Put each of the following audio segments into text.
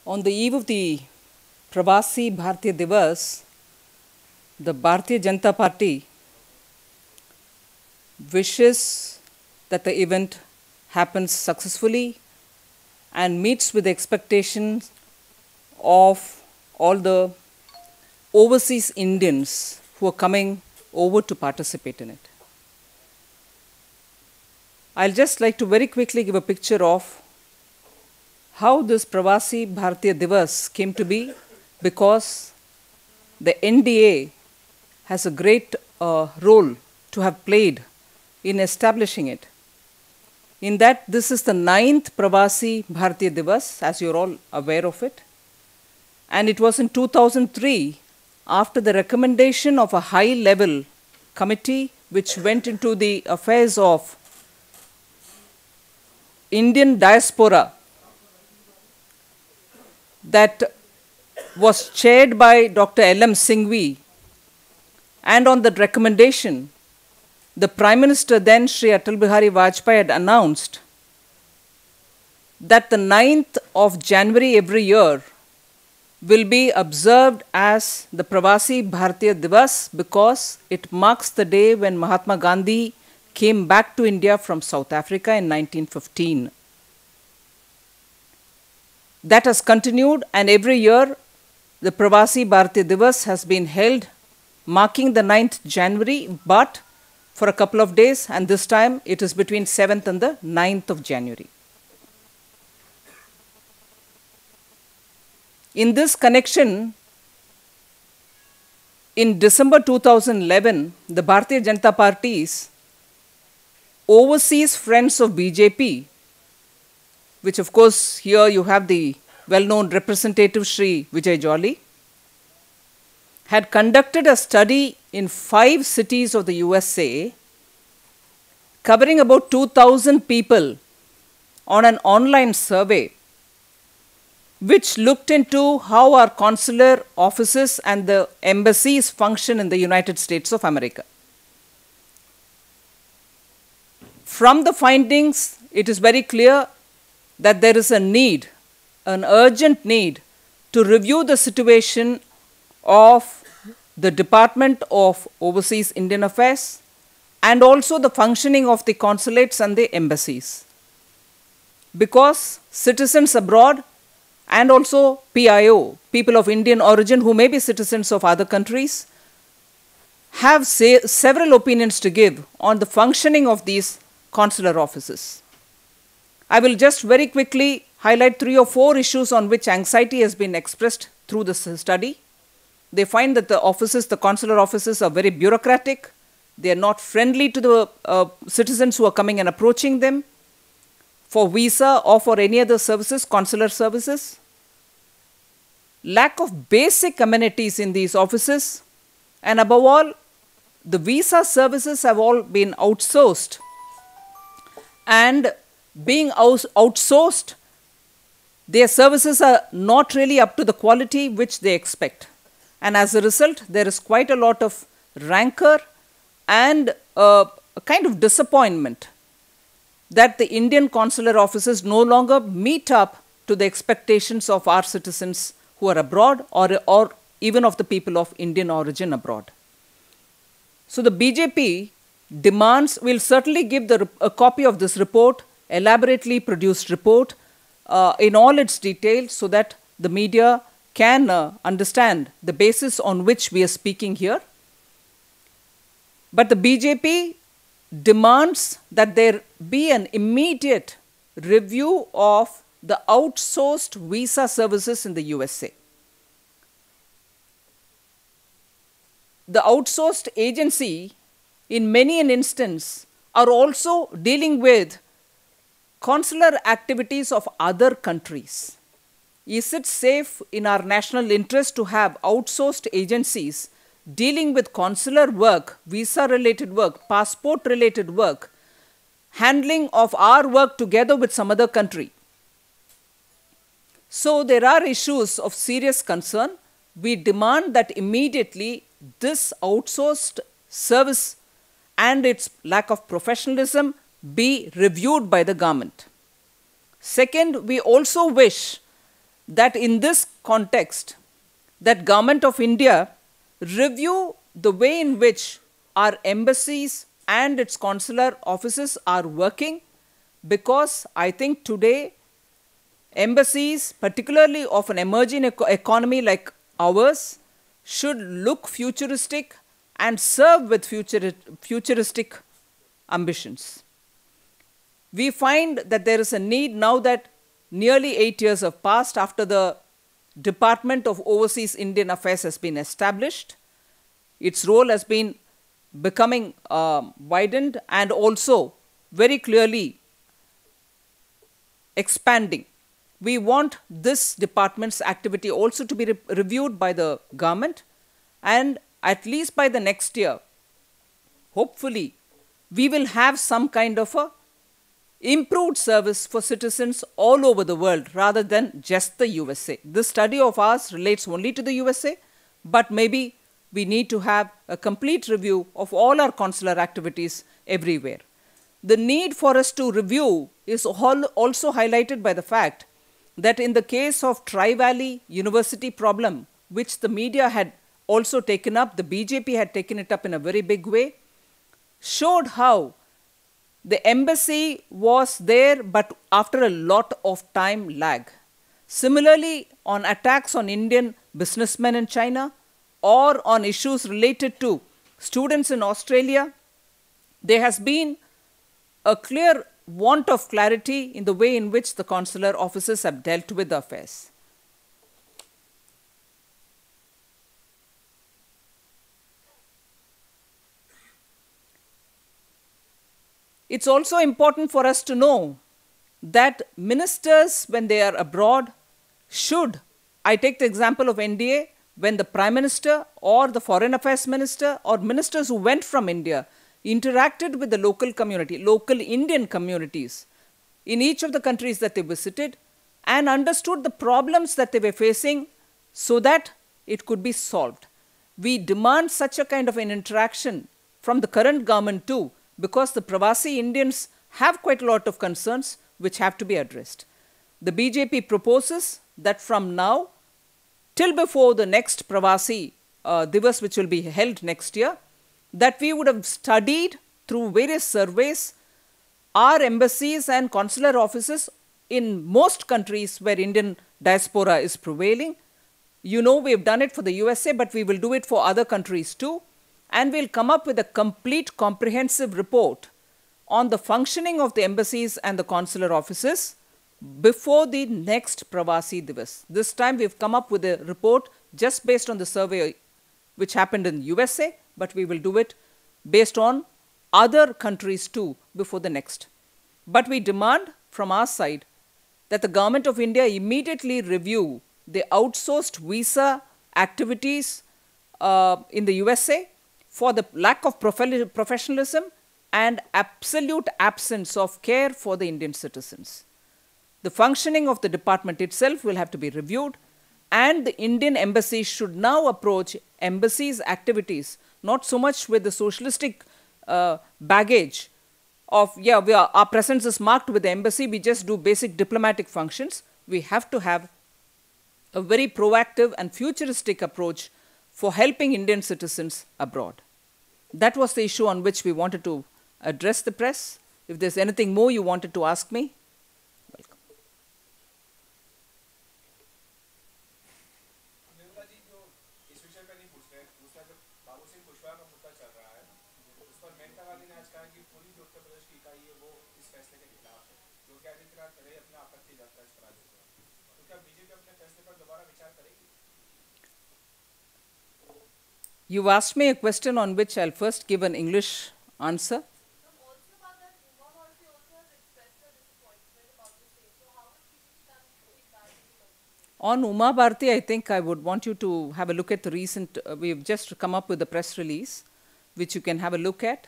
On the eve of the Pravasi Bhartiya Divas, the Bharatiya Janata Party wishes that the event happens successfully and meets with the expectations of all the overseas Indians who are coming over to participate in it. I'll just like to very quickly give a picture of how this Pravasi Bhartiya Divas came to be, because the NDA has a great role to have played in establishing it. In that, this is the 9th Pravasi Bhartiya Divas, as you're all aware of it. And it was in 2003, after the recommendation of a high-level committee which went into the affairs of Indian diaspora, that was chaired by Dr. L.M. Singhvi, and on that recommendation, the Prime Minister then, Shri Atal Bihari Vajpayee, had announced that the 9th of January every year will be observed as the Pravasi Bhartiya Divas, because it marks the day when Mahatma Gandhi came back to India from South Africa in 1915. That has continued, and every year the Pravasi Bhartiya Divas has been held marking the 9th January, but for a couple of days, and this time it is between 7th and the 9th of January. In this connection, in December 2011, the Bharatiya Janata Party's overseas friends of BJP, which of course here you have the well-known representative Shri Vijay Jolly, had conducted a study in 5 cities of the USA, covering about 2,000 people on an online survey, which looked into how our consular offices and the embassies function in the United States of America. From the findings, it is very clear that there is a need, an urgent need, to review the situation of the Department of Overseas Indian Affairs and also the functioning of the consulates and the embassies. Because citizens abroad and also PIO, people of Indian origin who may be citizens of other countries, have several opinions to give on the functioning of these consular offices. I will just very quickly highlight 3 or 4 issues on which anxiety has been expressed through this study. They find that the offices, the consular offices, are very bureaucratic. They are not friendly to the citizens who are coming and approaching them for visa or for any other services, consular services. Lack of basic amenities in these offices, and above all, the visa services have all been outsourced, and being outsourced, their services are not really up to the quality which they expect. And as a result, there is quite a lot of rancor and a kind of disappointment that the Indian consular offices no longer meet up to the expectations of our citizens who are abroad, or even of the people of Indian origin abroad. So the BJP demands, we'll certainly give a copy of this report, elaborately produced report, in all its details, so that the media can understand the basis on which we are speaking here. But the BJP demands that there be an immediate review of the outsourced visa services in the USA. The outsourced agency, in many an instance, are also dealing with consular activities of other countries. Is it safe in our national interest to have outsourced agencies dealing with consular work, visa-related work, passport-related work, handling of our work together with some other country? So there are issues of serious concern. We demand that immediately this outsourced service and its lack of professionalism be reviewed by the government. Second, we also wish that in this context, that Government of India review the way in which our embassies and its consular offices are working, because I think today embassies, particularly of an emerging economy like ours, should look futuristic and serve with futuristic ambitions. We find that there is a need now that nearly 8 years have passed after the Department of Overseas Indian Affairs has been established. Its role has been becoming widened and also very clearly expanding. We want this department's activity also to be reviewed by the government, and at least by the next year, hopefully, we will have some kind of a improved service for citizens all over the world rather than just the USA. This study of ours relates only to the USA, but maybe we need to have a complete review of all our consular activities everywhere. The need for us to review is also highlighted by the fact that in the case of Tri-Valley University problem, which the media had also taken up, the BJP had taken it up in a very big way, showed how the embassy was there, but after a lot of time lag. Similarly, on attacks on Indian businessmen in China or on issues related to students in Australia, there has been a clear want of clarity in the way in which the consular officers have dealt with the affairs. It's also important for us to know that ministers, when they are abroad, should, I take the example of NDA, when the Prime Minister or the Foreign Affairs Minister or ministers who went from India interacted with the local community, local Indian communities in each of the countries that they visited, and understood the problems that they were facing so that it could be solved. We demand such a kind of an interaction from the current government too, because the Pravasi Indians have quite a lot of concerns which have to be addressed. The BJP proposes that from now till before the next Pravasi Divas, which will be held next year, that we would have studied through various surveys our embassies and consular offices in most countries where Indian diaspora is prevailing. You know, we've done it for the USA, but we will do it for other countries too. And we'll come up with a complete comprehensive report on the functioning of the embassies and the consular offices before the next Pravasi Divas. This time we've come up with a report just based on the survey which happened in USA, but we will do it based on other countries too before the next. But we demand from our side that the Government of India immediately review the outsourced visa activities in the USA for the lack of professionalism and absolute absence of care for the Indian citizens. The functioning of the department itself will have to be reviewed, and the Indian embassy should now approach embassies' activities not so much with the socialistic baggage of, yeah, our presence is marked with the embassy, we just do basic diplomatic functions. We have to have a very proactive and futuristic approach for helping Indian citizens abroad. That was the issue on which we wanted to address the press. If there's anything more you wanted to ask me, welcome. You've asked me a question on which I'll first give an English answer. On Uma Bharti, I think I would want you to have a look at the recent, we've just come up with a press release, which you can have a look at,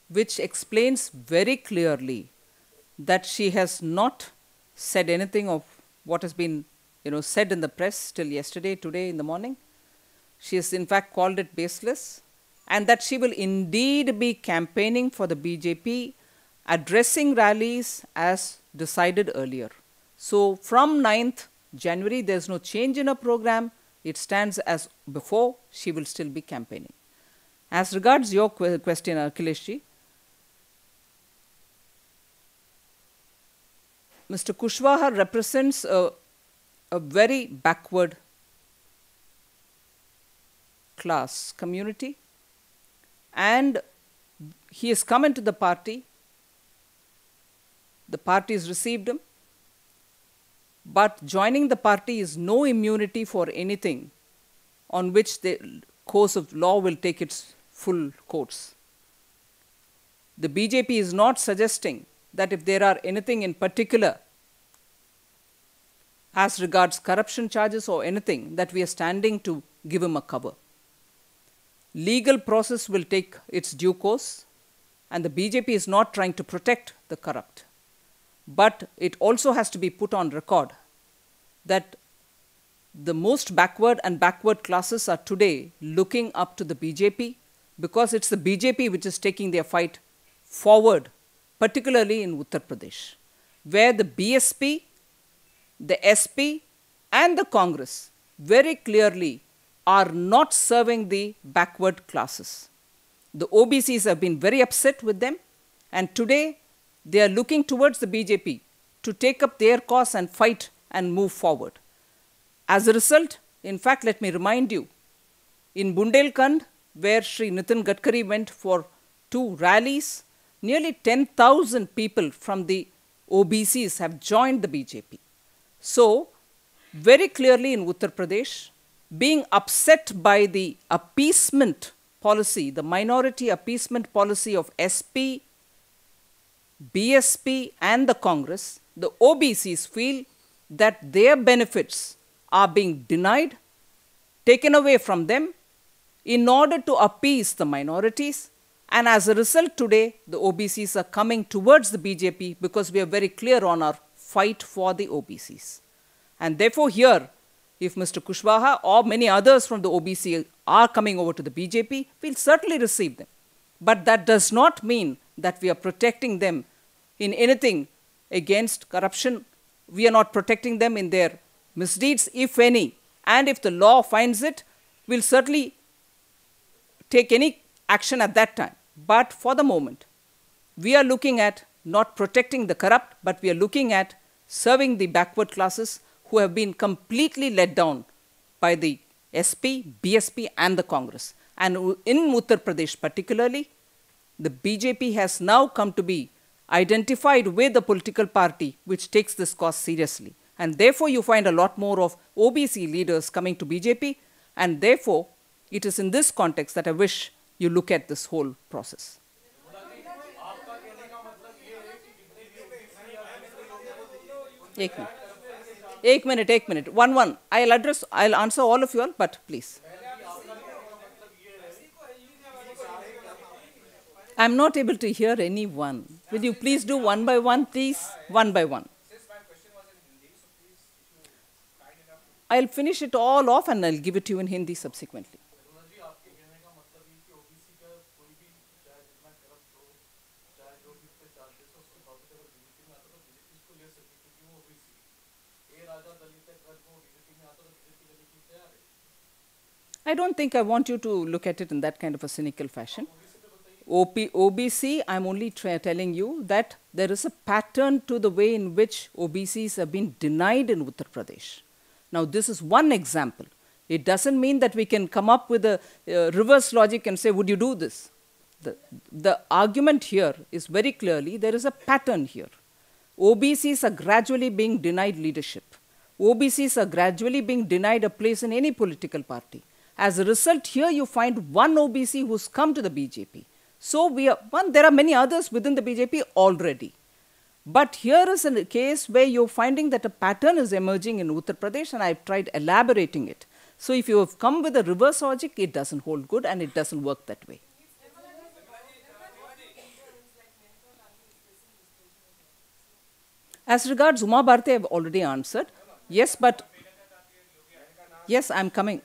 which explains very clearly that she has not said anything of what has been said in the press till yesterday, today in the morning. She has in fact called it baseless, and that she will indeed be campaigning for the BJP, addressing rallies as decided earlier. So from 9th January. There's no change in her program. It stands as before. She will still be campaigning. As regards your question, Akhileshji, Mr. Kushwaha represents a very backward class community, and he has come into the party. The party has received him, but joining the party is no immunity for anything on which the course of law will take its full course. The BJP is not suggesting that if there are anything in particular as regards corruption charges or anything, that we are standing to give him a cover. Legal process will take its due course, and the BJP is not trying to protect the corrupt. But it also has to be put on record that the most backward and backward classes are today looking up to the BJP, because it's the BJP which is taking their fight forward, particularly in Uttar Pradesh, where the BSP, the SP, and the Congress very clearly are not serving the backward classes. The OBCs have been very upset with them, and today they are looking towards the BJP to take up their cause and fight and move forward. As a result, in fact, let me remind you, in Bundelkhand, where Sri Nitin Gadkari went for 2 rallies, nearly 10,000 people from the OBCs have joined the BJP. So, very clearly in Uttar Pradesh, being upset by the appeasement policy, the minority appeasement policy of SP, BSP and the Congress, the OBCs feel that their benefits are being denied, taken away from them in order to appease the minorities. And as a result, today, the OBCs are coming towards the BJP because we are very clear on our fight for the OBCs. And therefore, here, if Mr. Kushwaha or many others from the OBC are coming over to the BJP, we'll certainly receive them. But that does not mean that we are protecting them in anything against corruption. We are not protecting them in their misdeeds, if any. And if the law finds it, we'll certainly take any action at that time. But for the moment, we are looking at not protecting the corrupt, but we are looking at serving the backward classes who have been completely let down by the SP, BSP and the Congress. And in Uttar Pradesh particularly, the BJP has now come to be identified with a political party which takes this cause seriously. And therefore, you find a lot more of OBC leaders coming to BJP. And therefore, it is in this context that I wish you look at this whole process. Ek minute. One. I'll answer all of you all, but please. I'm not able to hear anyone. Will you please do one by one, please? One by one. I'll finish it all off and I'll give it to you in Hindi subsequently. I don't think I want you to look at it in that kind of a cynical fashion. OBC, I'm only telling you that there is a pattern to the way in which OBCs have been denied in Uttar Pradesh. Now, this is one example. It doesn't mean that we can come up with a reverse logic and say, would you do this? The argument here is very clearly, there is a pattern here. OBCs are gradually being denied leadership. OBCs are gradually being denied a place in any political party. As a result, here you find one OBC who's come to the BJP. So there are many others within the BJP already. But here is a case where you're finding that a pattern is emerging in Uttar Pradesh, and I've tried elaborating it. So if you have come with a reverse logic, it doesn't hold good and it doesn't work that way. As regards Uma Bharti, I've already answered. Yes, but yes, I'm coming.